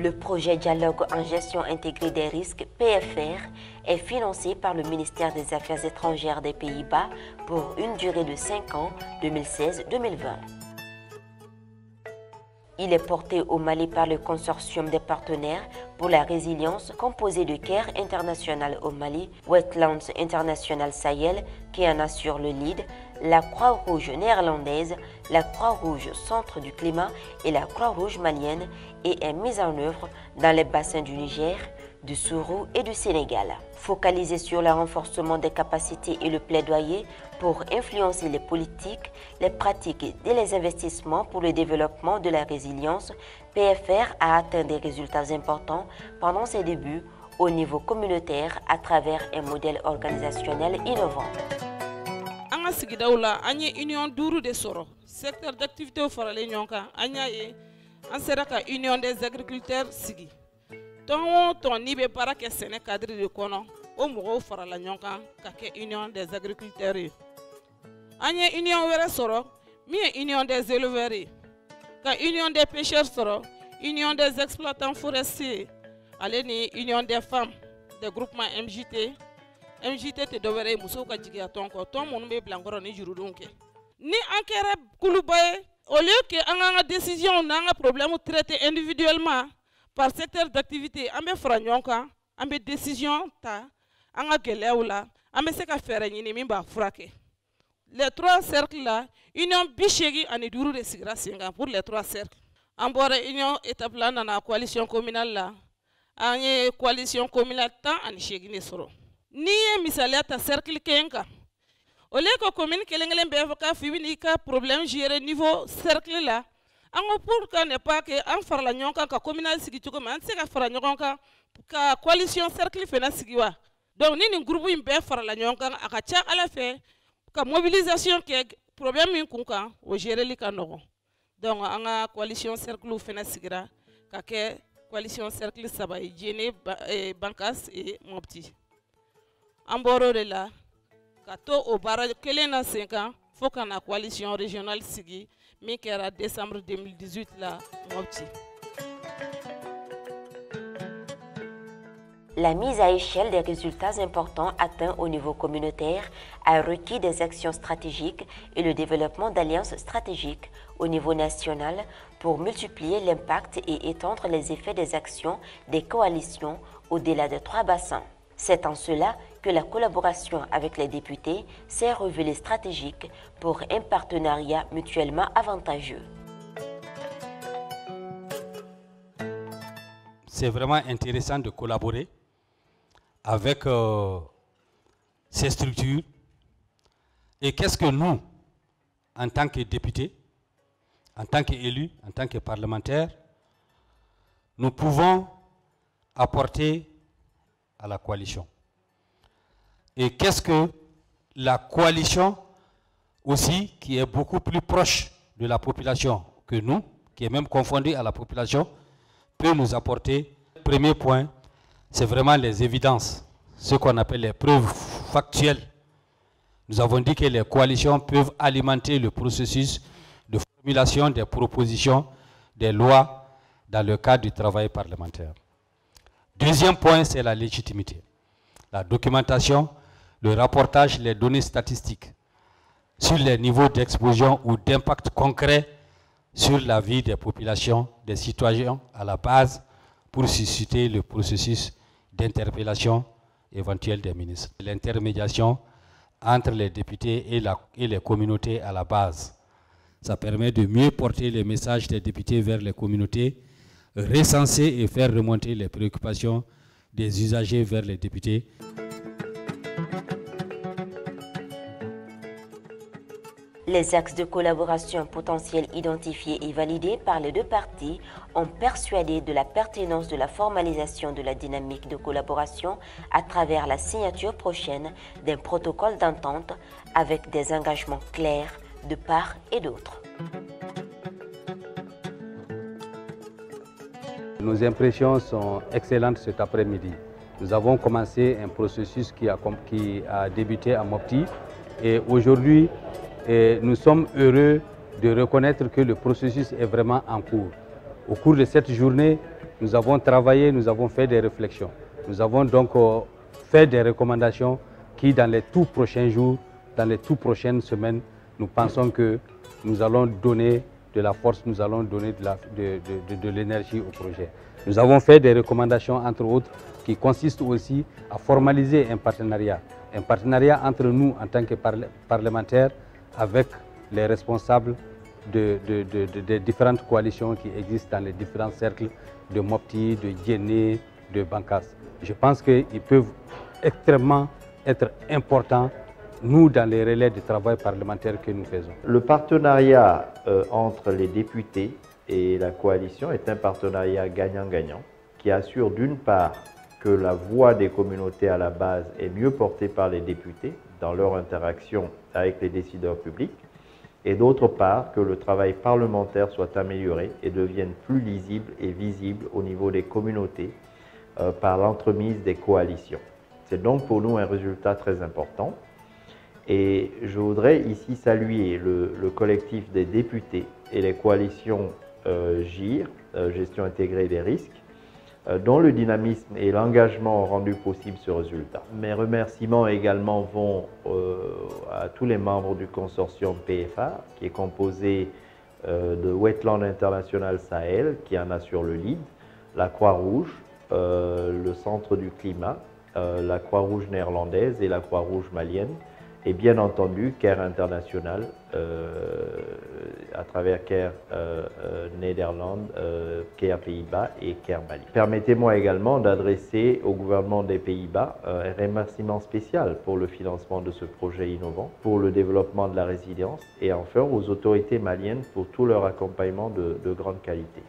Le projet Dialogue en gestion intégrée des risques, PFR, est financé par le ministère des Affaires étrangères des Pays-Bas pour une durée de 5 ans, 2016-2020. Il est porté au Mali par le consortium des partenaires pour la résilience composé de CARE International au Mali, Wetlands International Sahel qui en assure le lead, la Croix-Rouge néerlandaise, la Croix-Rouge Centre du Climat et la Croix-Rouge malienne et est mise en œuvre dans les bassins du Niger, du Sourou et du Sénégal. Focalisé sur le renforcement des capacités et le plaidoyer pour influencer les politiques, les pratiques et les investissements pour le développement de la résilience, PFR a atteint des résultats importants pendant ses débuts au niveau communautaire à travers un modèle organisationnel innovant. Anga sigidawla anye union duru de soro secteur d'activité au farale nyonka anya ye anseraka union des agriculteurs sigi ton ni be para ke sene cadre de kono o mo farala nyonka ka ke union des agriculteurs anye union wera soro mi union des éleveurs ka union des pêcheurs soro union des exploitants forestiers aleni union des femmes des groupements MJT te dovere muso ka jigiya ton ko ton monu be blangoro ni jurudunke ni ankere kulubaye au lieu que anga décision na problème traité individuellement par secteur d'activité ambe franyonka ambe décision ta anga gelewla ambe se ka fere ni min ba frake les 3 cercles là union bichegi ani duru de sigra singa pour les 3 cercles ambore union étape là na coalition communale là anye coalition communale ta ani chegi ni soro ni misalia ta cercle kenka ole ko commune kelengelen be ka fibini ka problème gérer niveau cercle là ango pour que ne pas que en farla nyonka ka communal sigi tuko man se ka farla nyonka ka coalition cercle fena sigiwa donc ni groupe imbe farla nyonka aka cha ala fe ka mobilisation ke problème min kunka o gérer li ka no donc anga coalition cercle fena sigira ka ke coalition cercle sabay jene bankas et mopti amboro de la kato au barrage kelena 5 ans faut qu'on a coalition régionale sigi mi kera décembre 2018 là mopti. La mise à échelle des résultats importants atteints au niveau communautaire a requis des actions stratégiques et le développement d'alliances stratégiques au niveau national pour multiplier l'impact et étendre les effets des actions des coalitions au-delà de 3 bassins. C'est en cela que la collaboration avec les députés s'est révélée stratégique pour un partenariat mutuellement avantageux. C'est vraiment intéressant de collaborer avec ces structures. Et qu'est-ce que nous, en tant que députés, en tant qu'élus, en tant que parlementaires, nous pouvons apporter à la coalition? Et qu'est-ce que la coalition aussi, qui est beaucoup plus proche de la population que nous, qui est même confondue à la population, peut nous apporter? Premier point, c'est vraiment les évidences, ce qu'on appelle les preuves factuelles. Nous avons dit que les coalitions peuvent alimenter le processus de formulation des propositions, des lois dans le cadre du travail parlementaire. Deuxième point, c'est la légitimité. La documentation, le rapportage, les données statistiques sur les niveaux d'exposition ou d'impact concret sur la vie des populations, des citoyens à la base pour susciter le processus d'interpellation éventuelle des ministres. L'intermédiation entre les députés et les communautés à la base. Ça permet de mieux porter les messages des députés vers les communautés, recenser et faire remonter les préoccupations des usagers vers les députés. Les axes de collaboration potentiels identifiés et validés par les 2 parties ont persuadé de la pertinence de la formalisation de la dynamique de collaboration à travers la signature prochaine d'un protocole d'entente avec des engagements clairs de part et d'autre. Nos impressions sont excellentes cet après-midi. Nous avons commencé un processus qui a débuté à Mopti et aujourd'hui, nous sommes heureux de reconnaître que le processus est vraiment en cours. Au cours de cette journée, nous avons travaillé, nous avons fait des réflexions. Nous avons donc fait des recommandations qui, dans les tout prochains jours, dans les tout prochaines semaines, nous pensons que nous allons donner de la force, nous allons donner de l'énergie au projet. Nous avons fait des recommandations, entre autres, qui consistent aussi à formaliser un partenariat entre nous en tant que parlementaires avec les responsables des différentes coalitions qui existent dans les différents cercles de Mopti, de Djéné, de Bankas. Je pense qu'ils peuvent extrêmement être importants, nous, dans les relais de travail parlementaire que nous faisons. Le partenariat entre les députés et la coalition est un partenariat gagnant-gagnant qui assure d'une part que la voix des communautés à la base est mieux portée par les députés dans leur interaction avec les décideurs publics et d'autre part que le travail parlementaire soit amélioré et devienne plus lisible et visible au niveau des communautés par l'entremise des coalitions. C'est donc pour nous un résultat très important. Et je voudrais ici saluer le collectif des députés et les coalitions GIR, Gestion intégrée des risques, dont le dynamisme et l'engagement ont rendu possible ce résultat. Mes remerciements également vont à tous les membres du consortium PFA, qui est composé de Wetland International Sahel, qui en assure le lead, la Croix-Rouge, le Centre du Climat, la Croix-Rouge néerlandaise et la Croix-Rouge malienne, et bien entendu CARE International à travers CARE Néderlande, CARE Pays-Bas et CARE Mali. Permettez-moi également d'adresser au gouvernement des Pays-Bas un remerciement spécial pour le financement de ce projet innovant, pour le développement de la résilience et enfin aux autorités maliennes pour tout leur accompagnement de grande qualité.